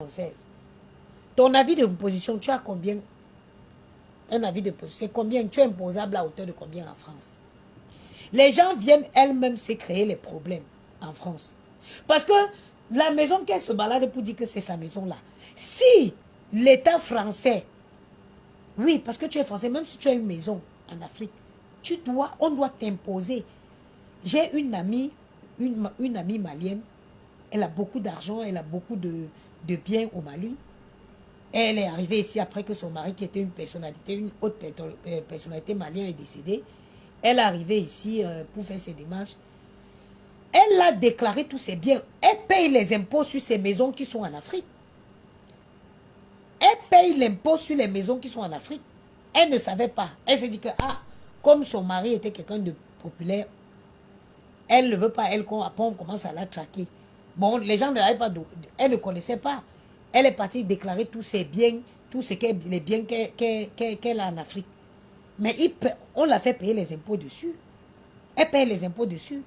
française. Ton avis de position, tu as combien? Un avis de position, c'est combien? Tu es imposable à hauteur de combien en France? Les gens viennent elles-mêmes se créer les problèmes en France. Parce que la maison qu'elle se balade pour dire que c'est sa maison là. Si l'État français, oui, parce que tu es français, même si tu as une maison en Afrique, on doit t'imposer. J'ai une amie malienne, elle a beaucoup d'argent, elle a beaucoup de biens au Mali. Elle est arrivée ici après que son mari, qui était une haute personnalité malienne, est décédé. Elle est arrivée ici pour faire ses démarches. Elle a déclaré tous ses biens. Elle paye les impôts sur ses maisons qui sont en Afrique. Elle paye l'impôt sur les maisons qui sont en Afrique. Elle ne savait pas. Elle s'est dit que, comme son mari était quelqu'un de populaire, elle ne veut pas, après on commence à la traquer. Bon, les gens ne l'avaient pas, elle ne connaissait pas. Elle est partie déclarer tous ses biens, les biens qu'elle a en Afrique. Mais on l'a fait payer les impôts dessus. Elle paye les impôts dessus.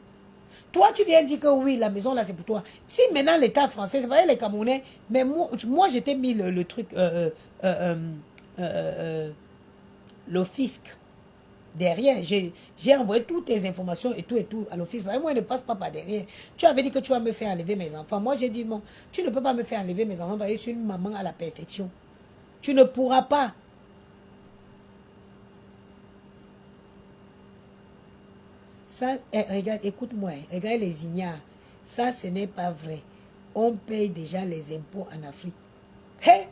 Toi, tu viens dire que oui, la maison là, c'est pour toi. Si maintenant l'État français, c'est pas les Camerounais, mais moi je t'ai mis le truc, le fisc derrière. J'ai envoyé toutes tes informations et tout à l'office. Moi, il ne passe pas par derrière. Tu avais dit que tu vas me faire enlever mes enfants. Moi, j'ai dit non, tu ne peux pas me faire enlever mes enfants parce que je suis une maman à la perfection. Tu ne pourras pas. Ça, regarde, écoute-moi, regarde les ignares. Ça, ce n'est pas vrai. On paye déjà les impôts en Afrique. Hé,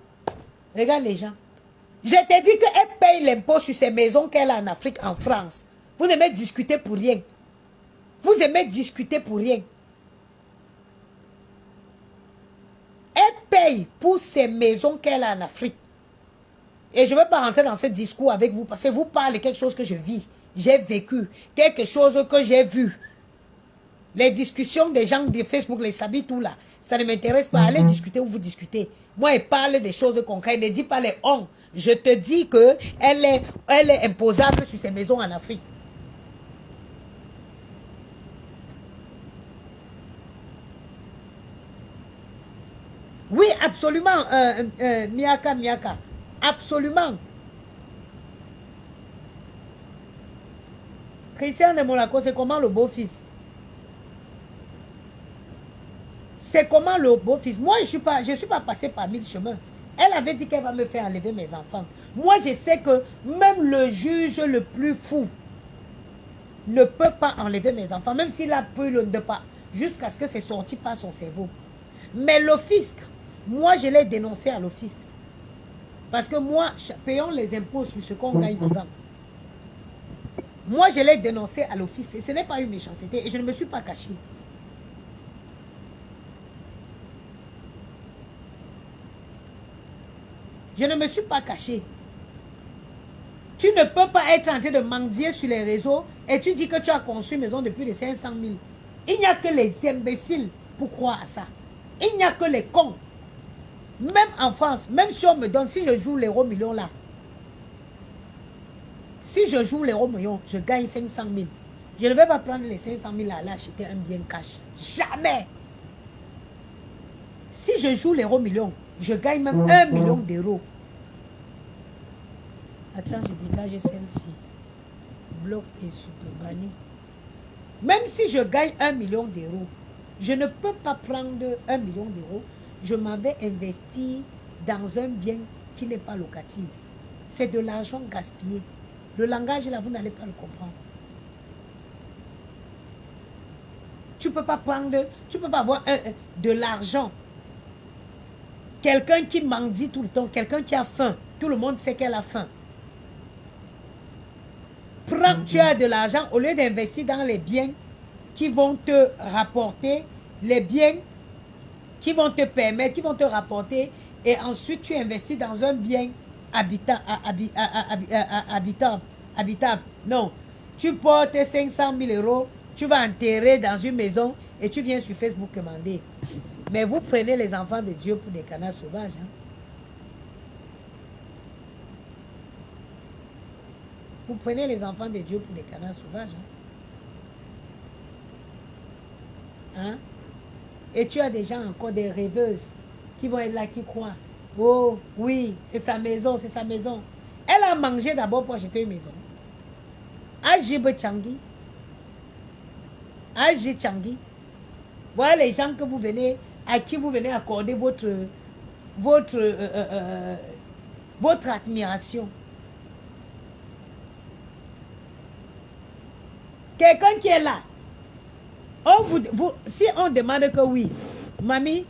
regarde les gens. Je t'ai dit qu'elle paye l'impôt sur ces maisons qu'elle a en Afrique, en France. Vous aimez discuter pour rien. Vous aimez discuter pour rien. Elle paye pour ces maisons qu'elle a en Afrique. Et je ne vais pas rentrer dans ce discours avec vous parce que vous parlez quelque chose que je vis. J'ai vécu quelque chose que j'ai vu. Les discussions des gens de Facebook, les sabis, tout là, ça ne m'intéresse pas. Allez discuter où vous discutez. Moi, elle parle des choses concrètes. Ne dis pas les on. Je te dis que elle est imposable sur ces maisons en Afrique. Oui, absolument, Miaka. Absolument. Christian de Monaco, c'est comment le beau-fils? C'est comment le beau-fils? Moi, je ne suis pas passé par 1000 chemins. Elle avait dit qu'elle va me faire enlever mes enfants. Moi, je sais que même le juge le plus fou ne peut pas enlever mes enfants, même s'il a pu le de pas, jusqu'à ce que c'est sorti par son cerveau. Mais le fisc, moi, je l'ai dénoncé à l'office. Parce que moi, payons les impôts sur ce qu'on gagne vivant. Moi, je l'ai dénoncé à l'office et ce n'est pas une méchanceté et je ne me suis pas caché. Je ne me suis pas caché. Tu ne peux pas être en train de mendier sur les réseaux et tu dis que tu as construit une maison de plus de 500 000. Il n'y a que les imbéciles pour croire à ça. Il n'y a que les cons. Même en France, même si on me donne, si je joue l'euro million là, si je joue l'euro million, je gagne 500 000. Je ne vais pas prendre les 500 000 là, aller acheter un bien cash. Jamais. Si je joue l'euro million, je gagne même 1 million d'euros. Attends, je dégage celle-ci. Bloc et banni. Même si je gagne 1 million d'euros, je ne peux pas prendre 1 million d'euros. Je m'en vais investir dans un bien qui n'est pas locatif. C'est de l'argent gaspillé. Le langage là, vous n'allez pas le comprendre. Tu ne peux pas prendre, tu peux pas avoir de l'argent. Quelqu'un qui mendie tout le temps, quelqu'un qui a faim, tout le monde sait qu'elle a faim. Prends, tu as de l'argent au lieu d'investir dans les biens qui vont te rapporter, les biens qui vont te permettre, qui vont te rapporter, et ensuite tu investis dans un bien habitable. Non, tu portes 500 000 euros, tu vas enterrer dans une maison et tu viens sur Facebook demander. Mais vous prenez les enfants de Dieu pour des canards sauvages. Hein? Vous prenez les enfants de Dieu pour des canards sauvages. Hein? Hein? Et tu as des gens encore, des rêveuses, qui vont être là, qui croient. Oh, oui, c'est sa maison, c'est sa maison. Elle a mangé d'abord pour acheter une maison. Ajib Changi. Ajib Changi. Voilà les gens que vous venez, à qui vous venez accorder votre admiration. Quelqu'un qui est là, si on demande que oui, mamie,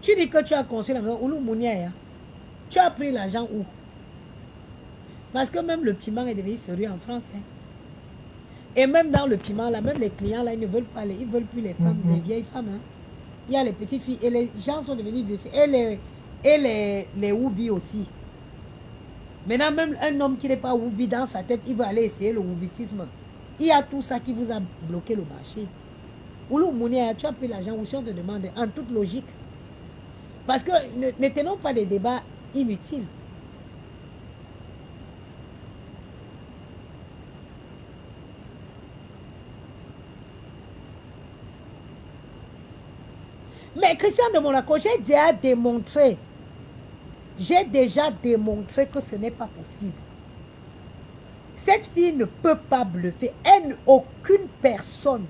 tu dis que tu as construit la maison, tu as pris l'argent où? Parce que même le piment est devenu sérieux en France. Hein. Et même dans le piment, là, même les clients, là, ils ne veulent pas, ils veulent plus les femmes, les vieilles femmes. Hein. Il y a les petites filles et les gens sont devenus vieux. Et les Woubi aussi. Maintenant, même un homme qui n'est pas Woubi dans sa tête, il va aller essayer le Woubitisme. Il y a tout ça qui vous a bloqué le marché. Oulou Mounia, tu as pris l'argent, ou si on te demande, en toute logique. Parce que ne tenons pas des débats inutiles. Mais Christian de Monaco, j'ai déjà démontré que ce n'est pas possible. Cette fille ne peut pas bluffer. Aucune personne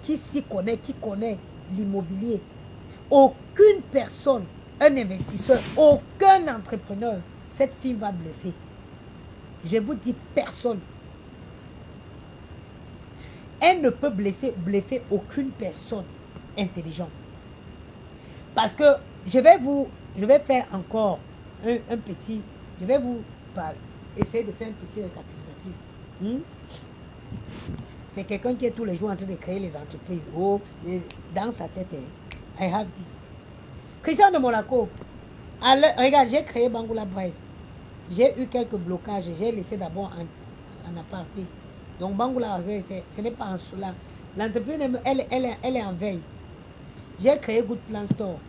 qui s'y connaît, qui connaît l'immobilier, aucune personne, un investisseur, aucun entrepreneur, cette fille va bluffer. Je vous dis personne. Elle ne peut bluffer aucune personne intelligente. Parce que je vais faire encore un petit, je vais vous essayer de faire un petit récapitulatif. C'est quelqu'un qui est tous les jours en train de créer les entreprises. Oh, dans sa tête, I have this. Christian de Monaco, regarde, j'ai créé Bangoula Brest. J'ai eu quelques blocages, j'ai laissé d'abord en aparté. Donc Bangoula, ce n'est pas en cela. L'entreprise, elle est en veille. J'ai créé Good Plan Store.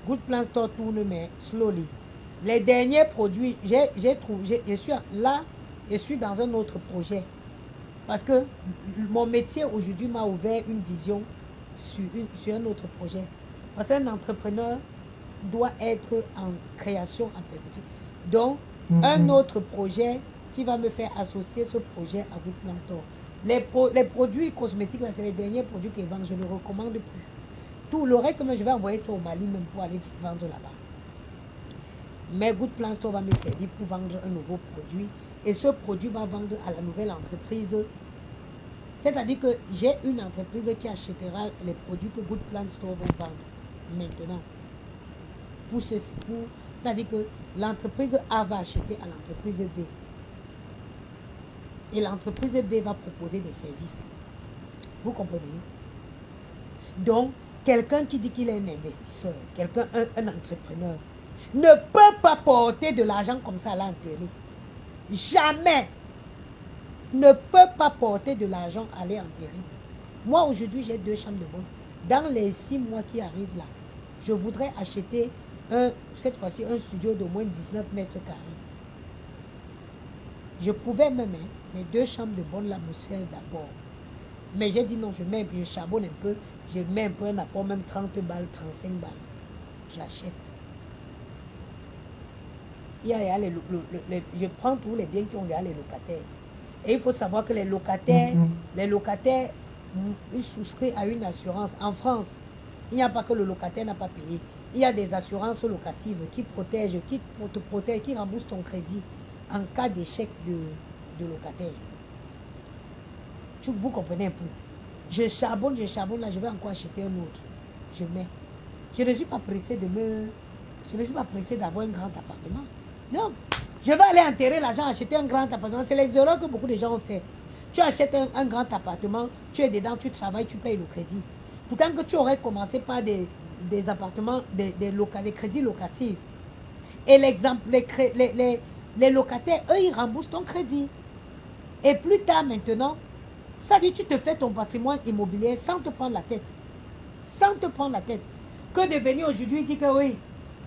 Good Plan Store tourne, mais slowly. Les derniers produits, je suis dans un autre projet. Parce que mon métier aujourd'hui m'a ouvert une vision sur un autre projet. Parce qu'un entrepreneur doit être en création en perpétuité. Donc, un autre projet qui va me faire associer ce projet à Good Plan Store. Les produits cosmétiques, c'est les derniers produits qu'ils vendent. Je ne recommande plus. Tout le reste, je vais envoyer ça au Mali même pour aller vendre là-bas. Mais Good Plan Store va me servir pour vendre un nouveau produit. Et ce produit va vendre à la nouvelle entreprise. C'est-à-dire que j'ai une entreprise qui achètera les produits que Good Plan Store va vendre maintenant. C'est-à-dire que l'entreprise A va acheter à l'entreprise B. Et l'entreprise B va proposer des services. Vous comprenez? Donc, quelqu'un qui dit qu'il est un investisseur, un entrepreneur, ne peut pas porter de l'argent comme ça à l'enterrer. Jamais. Ne peut pas porter de l'argent à aller enterrer. Moi, aujourd'hui, j'ai 2 chambres de bonne. Dans les 6 mois qui arrivent là, je voudrais acheter cette fois-ci un studio de moins 19 mètres carrés. Je pouvais même, mes 2 chambres de bonne là me servent d'abord. Mais j'ai dit non, je charbonne un peu, je mets un peu un apport, même 30 balles, 35 balles. J'achète. Je prends tous les biens qui ont vers les locataires. Et il faut savoir que les locataires, ils souscrivent à une assurance. En France, il n'y a pas que le locataire n'a pas payé. Il y a des assurances locatives qui protègent, qui te protègent, qui remboursent ton crédit en cas d'échec de locataire. Vous comprenez un peu. Je charbonne, là, je vais encore acheter un autre. Je mets. Je ne suis pas pressé d'avoir un grand appartement. Non. Je vais aller enterrer l'argent, acheter un grand appartement. C'est les erreurs que beaucoup de gens ont fait. Tu achètes un grand appartement, tu es dedans, tu travailles, tu payes le crédit. Pourtant que tu aurais commencé par des appartements, des crédits locatifs. Et l'exemple, les locataires, eux, ils remboursent ton crédit. Et plus tard maintenant, ça dit, tu te fais ton patrimoine immobilier sans te prendre la tête. Sans te prendre la tête. Que de venir aujourd'hui dire que oui,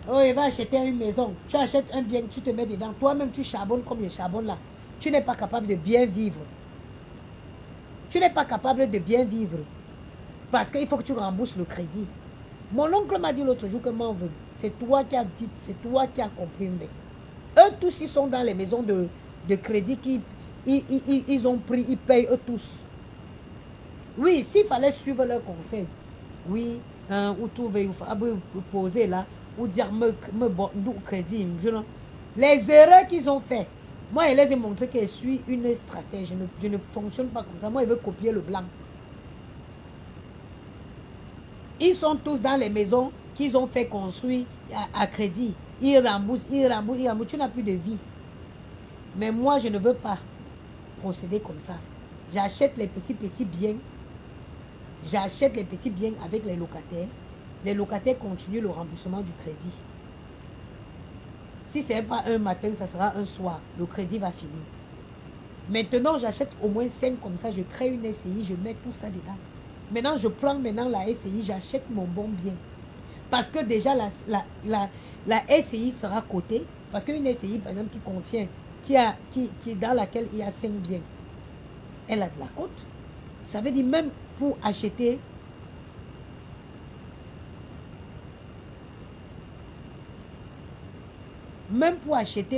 oh, il va acheter une maison. Tu achètes un bien, tu te mets dedans. Toi-même, tu charbonnes comme je charbonne là. Tu n'es pas capable de bien vivre. Tu n'es pas capable de bien vivre. Parce qu'il faut que tu rembourses le crédit. Mon oncle m'a dit l'autre jour que m'en veut. C'est toi qui as dit, c'est toi qui as compris. Eux tous, ils sont dans les maisons de crédit qui ils ont pris, ils payent eux tous. Oui, s'il fallait suivre leurs conseils, oui, ou trouver, ou poser là, ou dire me crédit, les erreurs qu'ils ont fait. Moi, je les ai montré que je suis une stratège. Je ne fonctionne pas comme ça. Moi, je veux copier le blanc. Ils sont tous dans les maisons qu'ils ont fait construire à crédit. Ils remboursent, ils remboursent, ils remboursent. Tu n'as plus de vie. Mais moi, je ne veux pas procéder comme ça. J'achète les petits biens. J'achète les petits biens avec les locataires. Les locataires continuent le remboursement du crédit. Si ce n'est pas un matin, ça sera un soir. Le crédit va finir. Maintenant, j'achète au moins 5 comme ça. Je crée une SCI, je mets tout ça dedans. Maintenant, je prends la SCI, j'achète mon bon bien. Parce que déjà, la SCI sera cotée. Parce qu'une SCI, par exemple, qui contient, dans laquelle il y a 5 biens, elle a de la cote. Ça veut dire même pour acheter,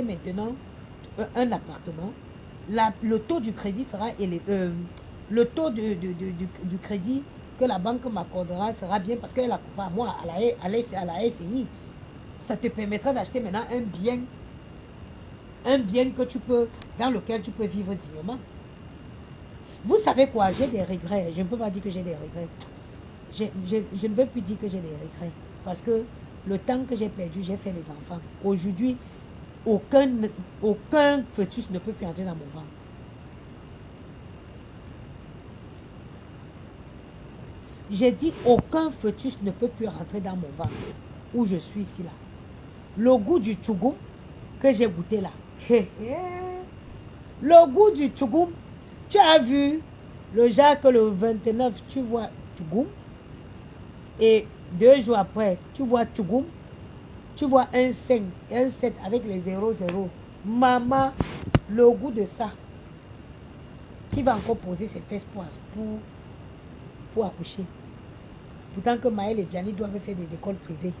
maintenant un appartement, le taux du crédit sera élevé. Le taux du crédit que la banque m'accordera sera bien parce qu'elle a pas moi à la SCI. Ça te permettra d'acheter maintenant un bien que tu peux, dans lequel tu peux vivre dignement. Vous savez quoi, j'ai des regrets. Je ne peux pas dire que j'ai des regrets. Je ne veux plus dire que j'ai des regrets. Parce que le temps que j'ai perdu, j'ai fait les enfants. Aujourd'hui, aucun fœtus ne peut plus entrer dans mon ventre. J'ai dit aucun fœtus ne peut plus rentrer dans mon ventre. Où je suis ici là. Le goût du tchougoum que j'ai goûté là. Le goût du tchougoum. Tu as vu le Jacques le 29, tu vois tchougoum. Et 2 jours après, tu vois tchougoum. Tu vois un 5, un 7 avec les 0, 0. Maman, le goût de ça. Qui va encore poser ses fesses pour accoucher? Pourtant que Maël et Gianni doivent faire des écoles privées.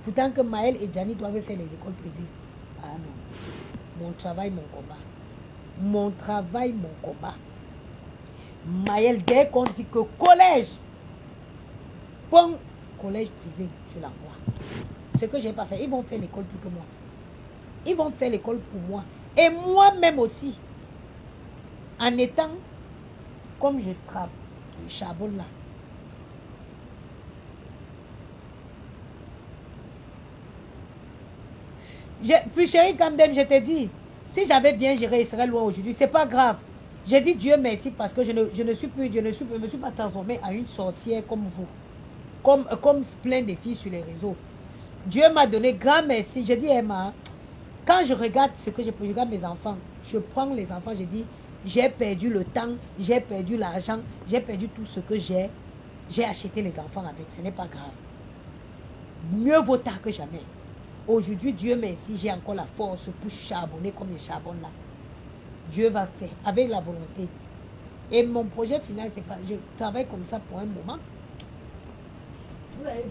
Pourtant que Maël et Gianni doivent faire des écoles privées. Ah non. Mon travail, mon combat. Mon travail, mon combat. Maël, dès qu'on dit que collège, bon, collège privé, je l'envoie. Ce que je n'ai pas fait, ils vont faire l'école plus que moi. Ils vont faire l'école pour moi. Et moi-même aussi. En étant, comme je travaille, le charbon là. Puis chérie Camden, je te dis, si j'avais bien géré, il serait loin aujourd'hui. C'est pas grave. J'ai dit Dieu merci parce que je ne me suis pas transformée en une sorcière comme vous. Comme plein de filles sur les réseaux. Dieu m'a donné grand merci. J'ai dit Emma, quand je regarde ce que je regarde mes enfants, je prends les enfants, je dis, j'ai perdu le temps, j'ai perdu l'argent, j'ai perdu tout ce que j'ai acheté les enfants avec. Ce n'est pas grave. Mieux vaut tard que jamais. Aujourd'hui, Dieu merci, j'ai encore la force pour charbonner comme les charbons là. Dieu va faire avec la volonté. Et mon projet final, c'est pas, je travaille comme ça pour un moment. Vous avez vu?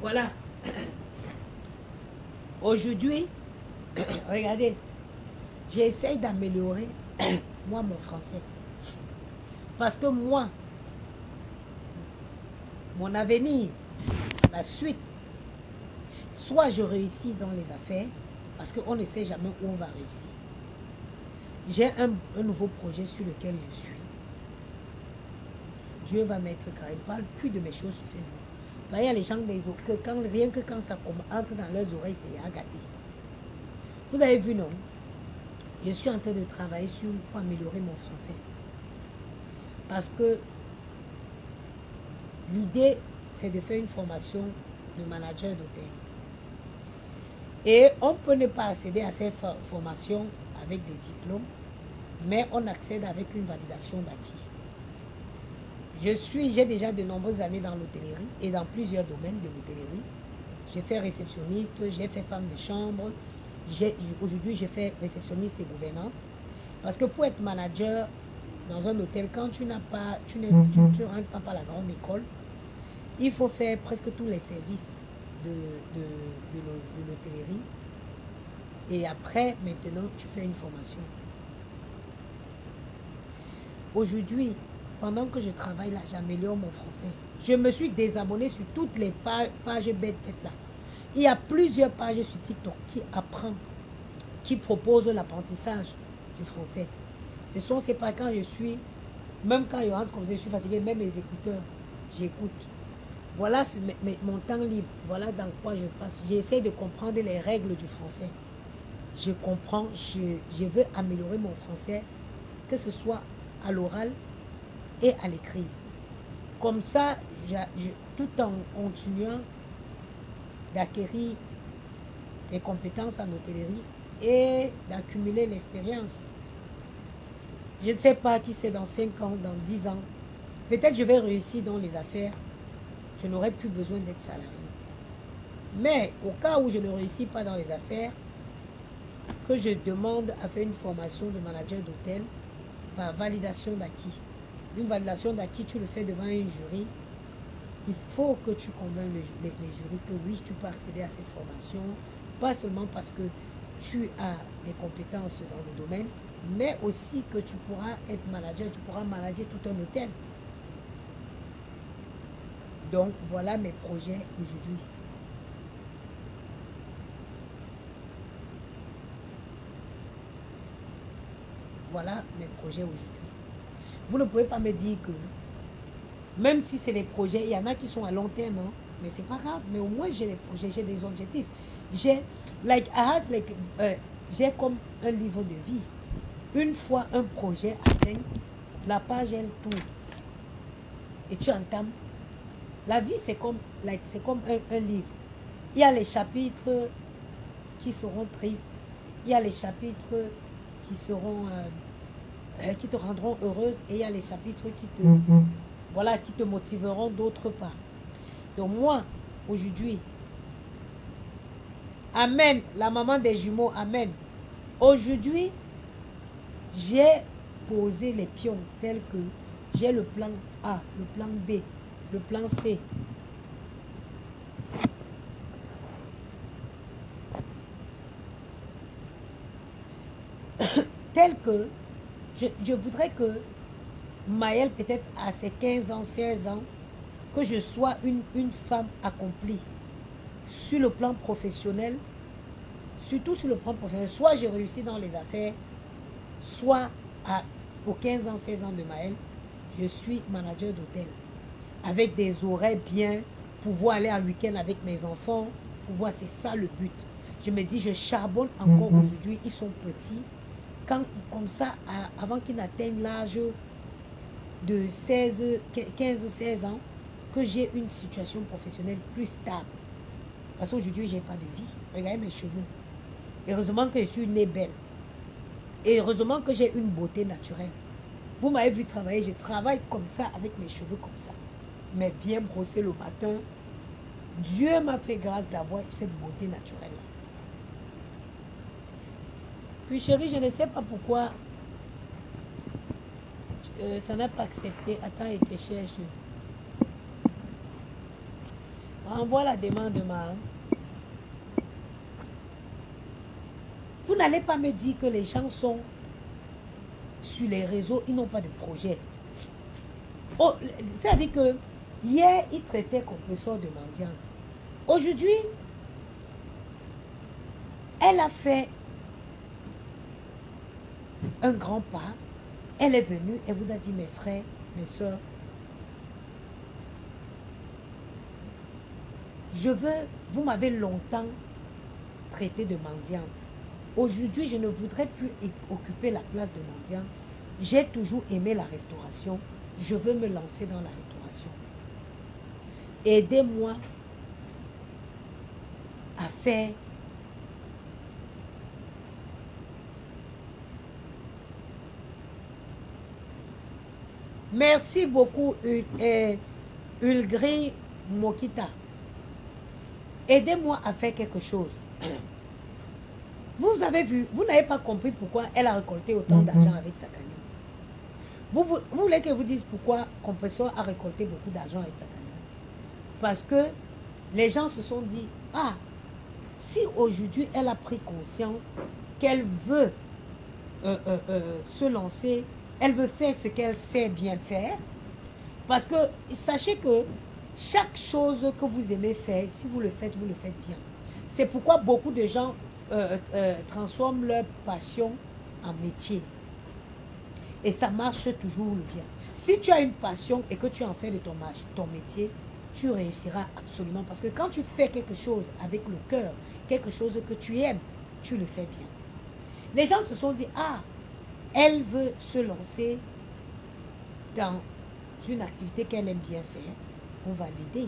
Voilà. Aujourd'hui, regardez, j'essaye d'améliorer moi mon français. Parce que moi, mon avenir, la suite, soit je réussis dans les affaires, parce qu'on ne sait jamais où on va réussir. J'ai un nouveau projet sur lequel je suis. Dieu va mettre quand il ne parle plus de mes choses sur Facebook. Là, il y a les gens rien que quand ça entre dans leurs oreilles, c'est à gâter. Vous avez vu, non? Je suis en train de travailler pour améliorer mon français. Parce que l'idée, c'est de faire une formation de manager d'hôtel. Et on peut ne pas accéder à cette formation avec des diplômes, mais on accède avec une validation d'acquis. J'ai déjà de nombreuses années dans l'hôtellerie et dans plusieurs domaines de l'hôtellerie. J'ai fait réceptionniste, j'ai fait femme de chambre, aujourd'hui j'ai fait réceptionniste et gouvernante. Parce que pour être manager dans un hôtel, quand tu n'as pas, tu rentres pas par la grande école, il faut faire presque tous les services de l'hôtellerie. Et après, maintenant, tu fais une formation. Aujourd'hui, pendant que je travaille là, j'améliore mon français. Je me suis désabonné sur toutes les pages bêtes là. Il y a plusieurs pages sur TikTok qui apprennent, qui proposent l'apprentissage du français. Ce sont ces pages quand je suis, même quand je rentre comme je suis fatigué, même mes écouteurs, j'écoute. Voilà mon temps libre, voilà dans quoi je passe. J'essaie de comprendre les règles du français. Je comprends, je veux améliorer mon français, que ce soit à l'oral et à l'écrit. Comme ça, tout en continuant d'acquérir des compétences en hôtellerie et d'accumuler l'expérience. Je ne sais pas qui c'est dans 5 ans, dans 10 ans. Peut-être je vais réussir dans les affaires. Je n'aurai plus besoin d'être salarié. Mais au cas où je ne réussis pas dans les affaires, que je demande à faire une formation de manager d'hôtel par validation d'acquis. Une validation d'acquis, tu le fais devant un jury. Il faut que tu convainques les jurys que oui, tu peux accéder à cette formation, pas seulement parce que tu as des compétences dans le domaine, mais aussi que tu pourras être manager, tu pourras manager tout un hôtel. Donc, voilà mes projets aujourd'hui. Voilà mes projets aujourd'hui. Vous ne pouvez pas me dire que, même si c'est des projets, il y en a qui sont à long terme, hein, mais c'est pas grave, mais au moins j'ai des projets, j'ai des objectifs. J'ai comme un livre de vie. Une fois un projet atteint, la page elle tourne. Et tu entames. La vie c'est comme un livre. Il y a les chapitres qui seront tristes. Il y a les chapitres qui seront qui te rendront heureuse et il y a les chapitres qui te motiveront d'autre part. Donc moi, aujourd'hui, amen, la maman des jumeaux, amen. Aujourd'hui, j'ai posé les pions tels que j'ai le plan A, le plan B, le plan C. Tel que je voudrais que Maëlle, peut-être à ses 15 ans, 16 ans, que je sois une femme accomplie sur le plan professionnel, surtout sur le plan professionnel. Soit j'ai réussi dans les affaires, soit aux 15 ans, 16 ans de Maëlle, je suis manager d'hôtel. Avec des horaires bien, pouvoir aller en week-end avec mes enfants, pouvoir, c'est ça le but. Je me dis, je charbonne encore aujourd'hui, ils sont petits. Quand, comme ça, avant qu'ils n'atteignent l'âge de 15-16 ans, que j'ai une situation professionnelle plus stable. Parce qu'aujourd'hui, je n'ai pas de vie. Regardez mes cheveux. Heureusement que je suis née belle. Et heureusement que j'ai une beauté naturelle. Vous m'avez vu travailler, je travaille comme ça, avec mes cheveux comme ça. Mais bien brossé le matin. Dieu m'a fait grâce d'avoir cette beauté naturelle-là. Puis chérie, je ne sais pas pourquoi ça n'a pas accepté. Attends, et te cherche. Renvoie la demande, ma. Vous n'allez pas me dire que les gens sont sur les réseaux, ils n'ont pas de projet. Oh, c'est-à-dire que hier, ils traitaient comme le sort de mendiante. Aujourd'hui, elle a fait un grand pas. Elle est venue, elle vous a dit, mes frères, mes soeurs, vous m'avez longtemps traité de mendiante. Aujourd'hui, je ne voudrais plus occuper la place de mendiante. J'ai toujours aimé la restauration. Je veux me lancer dans la restauration. Aidez-moi à faire Merci beaucoup, Ulgri Mokita. Aidez-moi à faire quelque chose. Vous avez vu, vous n'avez pas compris pourquoi elle a récolté autant d'argent avec sa cagnotte. Vous voulez que je vous dise pourquoi Compressor a récolté beaucoup d'argent avec sa cagnotte? Parce que les gens se sont dit, ah, si aujourd'hui elle a pris conscience qu'elle veut se lancer, elle veut faire ce qu'elle sait bien faire, parce que sachez que chaque chose que vous aimez faire, si vous le faites bien. C'est pourquoi beaucoup de gens transforment leur passion en métier. Et ça marche toujours bien. Si tu as une passion et que tu en fais de ton métier, tu réussiras absolument. Parce que quand tu fais quelque chose avec le cœur, quelque chose que tu aimes, tu le fais bien. Les gens se sont dit, ah, elle veut se lancer dans une activité qu'elle aime bien faire, on va l'aider.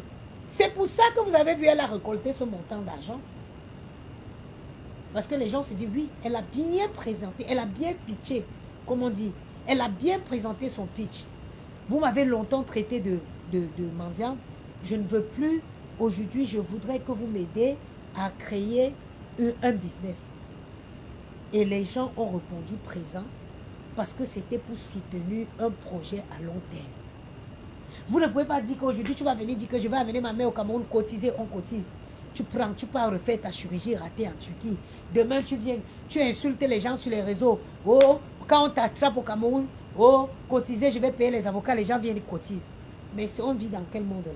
C'est pour ça que vous avez vu, elle a récolté ce montant d'argent. Parce que les gens se disent, oui, elle a bien présenté, elle a bien pitché, comme on dit, elle a bien présenté son pitch. Vous m'avez longtemps traité de mendiant. Je ne veux plus. Aujourd'hui, je voudrais que vous m'aidez à créer un business. Et les gens ont répondu présent parce que c'était pour soutenir un projet à long terme. Vous ne pouvez pas dire qu'aujourd'hui, tu vas venir dire que je vais amener ma mère au Cameroun, cotiser, on cotise. Tu prends, tu pars refaire ta chirurgie ratée en Turquie. Demain, tu viens, tu insultes les gens sur les réseaux. Oh, quand on t'attrape au Cameroun, oh, cotiser, je vais payer les avocats, les gens viennent et cotisent. Mais on vit dans quel monde là?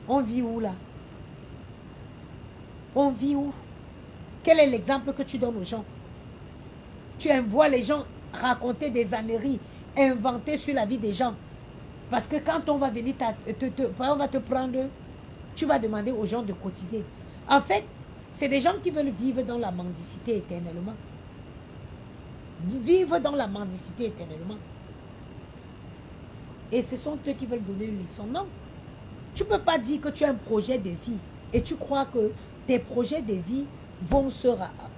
On vit où là? On vit où? Quel est l'exemple que tu donnes aux gens? Tu envoies les gens raconter des âneries, inventer sur la vie des gens. Parce que quand on va venir, on va te prendre, tu vas demander aux gens de cotiser. En fait, c'est des gens qui veulent vivre dans la mendicité éternellement. Vivre dans la mendicité éternellement. Et ce sont eux qui veulent donner une leçon. Non. Tu ne peux pas dire que tu as un projet de vie et tu crois que tes projets de vie vont se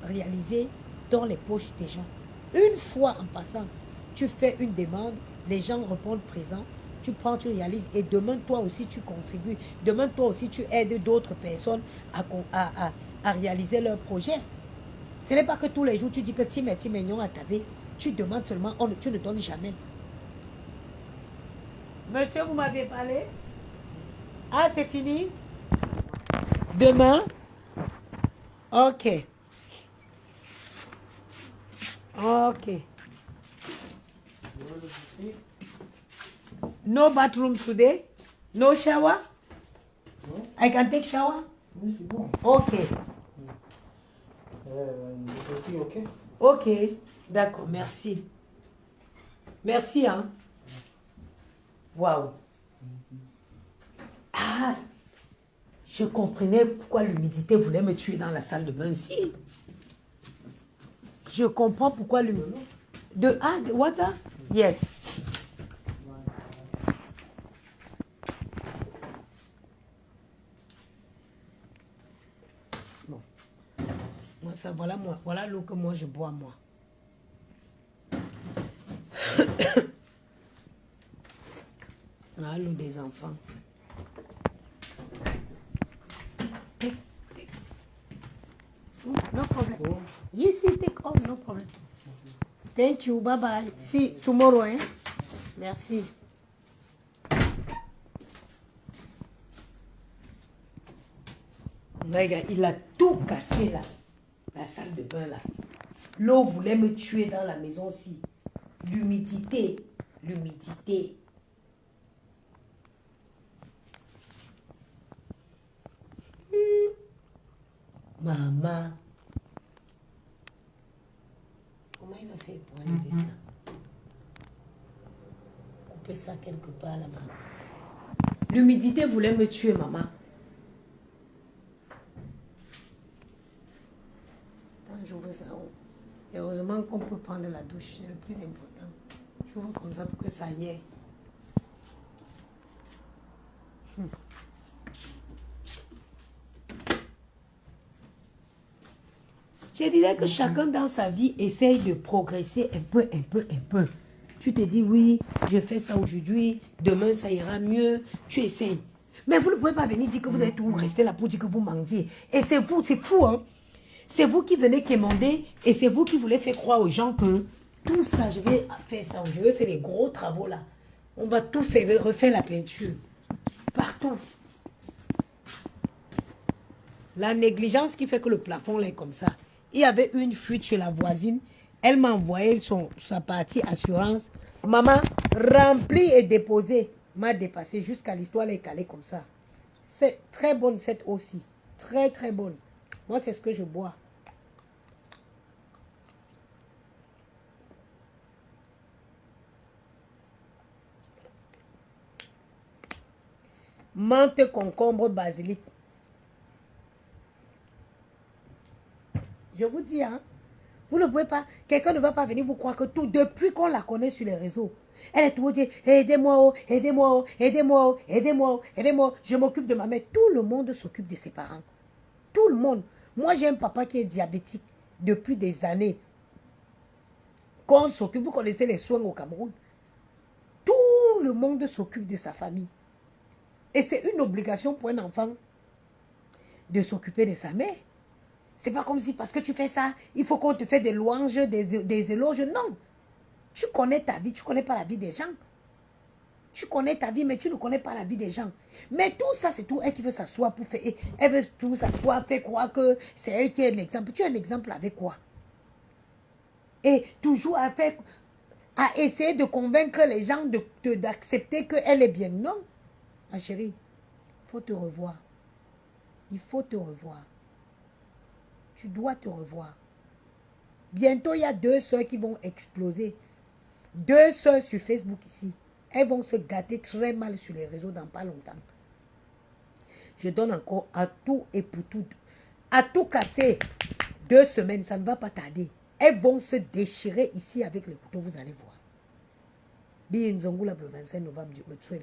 réaliser dans les poches des gens. Une fois en passant, tu fais une demande, les gens répondent présent, tu prends, tu réalises et demain toi aussi tu contribues. Demain toi aussi tu aides d'autres personnes à réaliser leur projet. Ce n'est pas que tous les jours tu dis que ti mignon à taper, tu demandes seulement, tu ne donnes jamais. Monsieur, vous m'avez parlé? Ah, c'est fini? Demain? Ok. Ok. No bathroom today? No shower? No? I can take shower? Oui, c'est bon. Ok. Ok. Ok. D'accord, merci. Merci, hein. Waouh. Ah, je comprenais pourquoi l'humidité voulait me tuer dans la salle de bain. Si. Je comprends pourquoi l'humidité... De water? Yes. Bon. Moi, ça, voilà l'eau que moi je bois, moi. Voilà l'eau des enfants. No problem. Oh. Yes, take all, no problem. Thank you, bye bye. See tomorrow, hein? Merci. Regarde, il a tout cassé là. La salle de bain là. L'eau voulait me tuer dans la maison aussi. L'humidité. L'humidité. Maman. Comment il va faire pour enlever ça? Couper ça quelque part là-bas. L'humidité voulait me tuer, maman. Quand j'ouvre ça, heureusement qu'on peut prendre la douche, c'est le plus important. J'ouvre comme ça pour que ça y est. Je dirais que chacun dans sa vie essaye de progresser un peu. Tu te dis, oui, je fais ça aujourd'hui, demain ça ira mieux. Tu essayes. Mais vous ne pouvez pas venir dire que vous êtes où, rester là pour dire que vous mendiez. Et c'est vous, c'est fou, hein. C'est vous qui venez quémander et c'est vous qui voulez faire croire aux gens que tout ça, je vais faire ça, je vais faire les gros travaux là. On va tout faire, refaire la peinture. Partout. La négligence qui fait que le plafond là est comme ça. Il y avait une fuite chez la voisine. Elle m'a envoyé sa partie assurance. Maman, remplie et déposée. M'a dépassé jusqu'à l'histoire, elle est calée comme ça. C'est très bonne cette eau aussi. Très très bonne. Moi, c'est ce que je bois. Menthe, concombre, basilic. Je vous dis, hein, vous ne pouvez pas, quelqu'un ne va pas venir vous croire que tout, depuis qu'on la connaît sur les réseaux, elle est toujours dit, aidez-moi, oh, aidez-moi, oh, aidez-moi, oh, aidez-moi, oh, aidez-moi, je m'occupe de ma mère. Tout le monde s'occupe de ses parents. Tout le monde. Moi, j'ai un papa qui est diabétique depuis des années. Qu'on s'occupe, vous connaissez les soins au Cameroun. Tout le monde s'occupe de sa famille. Et c'est une obligation pour un enfant de s'occuper de sa mère. C'est pas comme si parce que tu fais ça, il faut qu'on te fait des louanges, des éloges. Non. Tu connais ta vie, tu ne connais pas la vie des gens. Tu connais ta vie, mais tu ne connais pas la vie des gens. Mais tout ça, c'est tout elle qui veut s'asseoir pour faire. Elle veut tout s'asseoir, faire croire que c'est elle qui est l'exemple. Tu es un exemple avec quoi? Et toujours à essayer de convaincre les gens d'accepter qu'elle est bien. Non, ma chérie, il faut te revoir. Il faut te revoir. Tu dois te revoir. Bientôt, il y a 2 soeurs qui vont exploser. 2 soeurs sur Facebook ici. Elles vont se gâter très mal sur les réseaux dans pas longtemps. Je donne encore à tout et pour tout. À tout casser. 2 semaines, ça ne va pas tarder. Elles vont se déchirer ici avec les couteaux, vous allez voir. Bien Zongoula le 25 novembre, me tuer.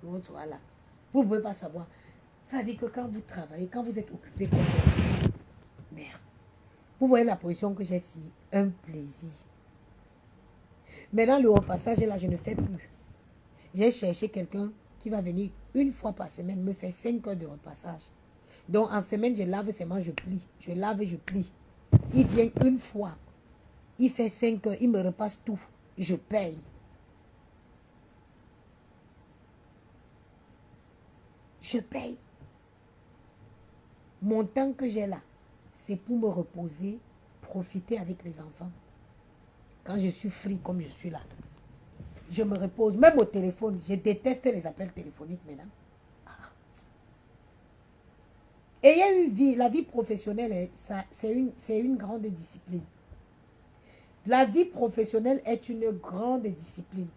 Voilà. Vous ne pouvez pas savoir. Ça dit que quand vous travaillez, quand vous êtes occupé comme ça, merde. Vous voyez la position que j'ai ici. Un plaisir. Maintenant, le repassage, là, je ne fais plus. J'ai cherché quelqu'un qui va venir une fois par semaine me faire 5 heures de repassage. Donc, en semaine, je lave seulement, je plie. Je lave, je plie. Il vient une fois. Il fait 5 heures. Il me repasse tout. Je paye. Je paye. Mon temps que j'ai là, c'est pour me reposer, profiter avec les enfants. Quand je suis free comme je suis là, je me repose, même au téléphone. Je déteste les appels téléphoniques maintenant. Et il y a une vie, la vie professionnelle, c'est une grande discipline. La vie professionnelle est une grande discipline.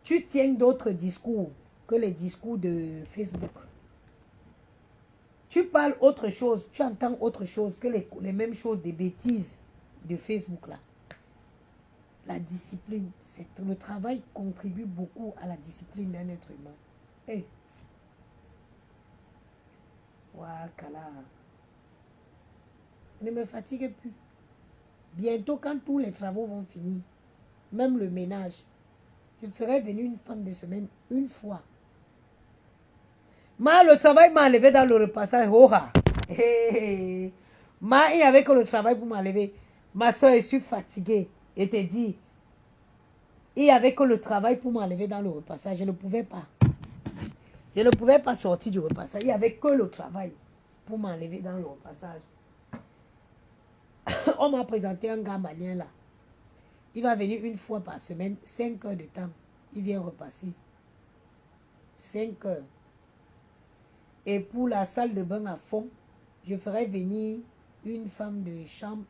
Tu tiens d'autres discours que les discours de Facebook. Tu parles autre chose, tu entends autre chose que les mêmes choses, des bêtises de Facebook là. La discipline, le travail contribue beaucoup à la discipline d'un être humain. Hey. Wakala. Ne me fatigue plus. Bientôt, quand tous les travaux vont finir, même le ménage, je ferai venir une femme de semaine une fois. Le travail m'a enlevé dans le repassage. Hey. Il n'y avait que le travail pour m'enlever. Ma soeur, je suis fatiguée. Et te dit, il n'y avait que le travail pour m'enlever dans le repassage. Je ne pouvais pas. Je ne pouvais pas sortir du repassage. Il n'y avait que le travail pour m'enlever dans le repassage. On m'a présenté un gars malien là. Il va venir une fois par semaine, 5 heures de temps. Il vient repasser. 5 heures. Et pour la salle de bain à fond, je ferai venir une femme de chambre